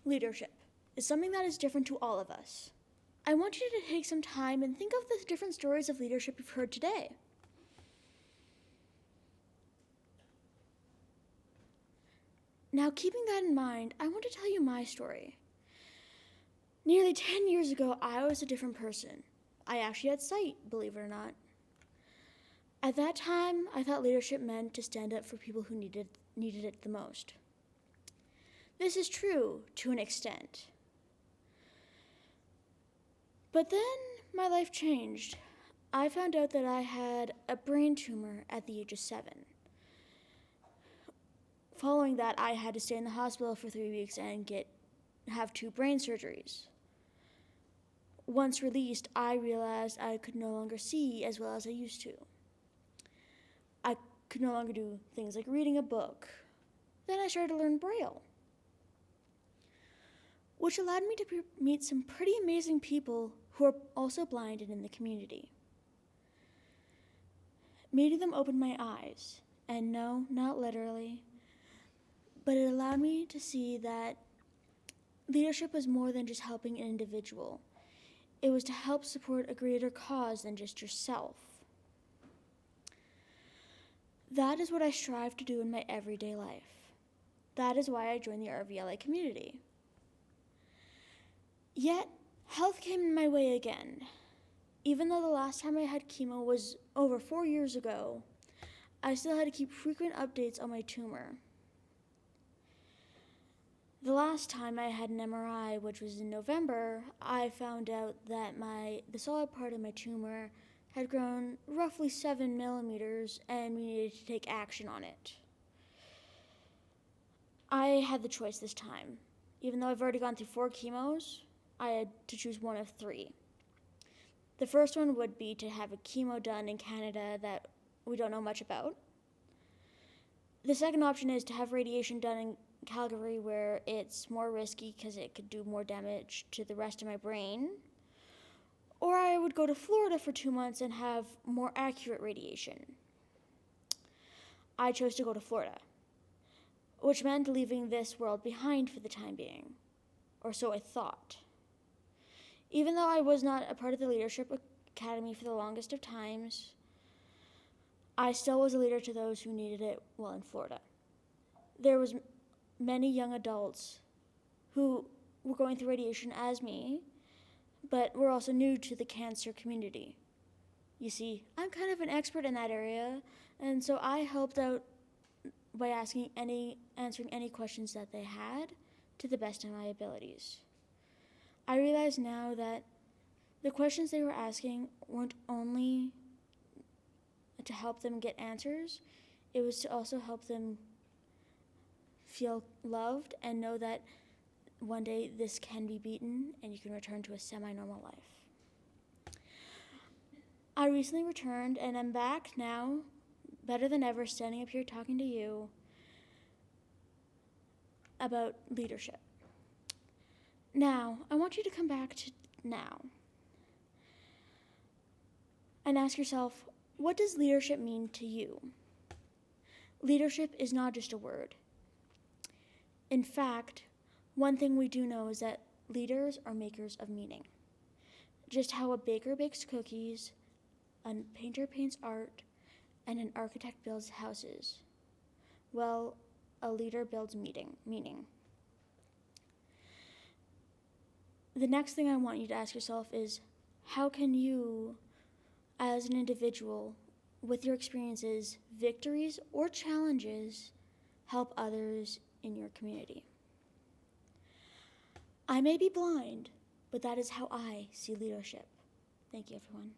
Leadership is something that is different to all of us. I want you to take some time and think of the different stories of leadership you've heard today. Now, keeping that in mind, I want to tell you my story. Nearly 10 years ago, I was a different person. I actually had sight, believe it or not. At that time, I thought leadership meant to stand up for people who needed it the most. This is true to an extent. But then my life changed. I found out that I had a brain tumor at the age of 7. Following that, I had to stay in the hospital for 3 weeks and have 2 brain surgeries. Once released, I realized I could no longer see as well as I used to. I could no longer do things like reading a book. Then I started to learn Braille, which allowed me to meet some pretty amazing people who are also blind and in the community. Meeting them opened my eyes, and no, not literally, but it allowed me to see that leadership was more than just helping an individual. It was to help support a greater cause than just yourself. That is what I strive to do in my everyday life. That is why I joined the RVLA community. Yet, health came in my way again. Even though the last time I had chemo was over 4 years ago, I still had to keep frequent updates on my tumor. The last time I had an MRI, which was in November, I found out that the solid part of my tumor had grown roughly 7 millimeters and we needed to take action on it. I had the choice this time. Even though I've already gone through 4 chemos, I had to choose one of 3. The first one would be to have a chemo done in Canada that we don't know much about. The second option is to have radiation done in Calgary, where it's more risky because it could do more damage to the rest of my brain. Or I would go to Florida for 2 months and have more accurate radiation. I chose to go to Florida, which meant leaving this world behind for the time being, or so I thought. Even though I was not a part of the Leadership Academy for the longest of times, I still was a leader to those who needed it while in Florida. There was many young adults who were going through radiation as me, but were also new to the cancer community. You see, I'm kind of an expert in that area, and so I helped out by answering any questions that they had to the best of my abilities. I realize now that the questions they were asking weren't only to help them get answers, it was to also help them feel loved and know that one day this can be beaten and you can return to a semi-normal life. I recently returned and I'm back now, better than ever, standing up here talking to you about leadership. Now, I want you to come back to now and ask yourself, what does leadership mean to you? Leadership is not just a word. In fact, one thing we do know is that leaders are makers of meaning. Just how a baker bakes cookies, a painter paints art, and an architect builds houses. Well, a leader builds meaning. The next thing I want you to ask yourself is, how can you, as an individual, with your experiences, victories, or challenges, help others in your community? I may be blind, but that is how I see leadership. Thank you, everyone.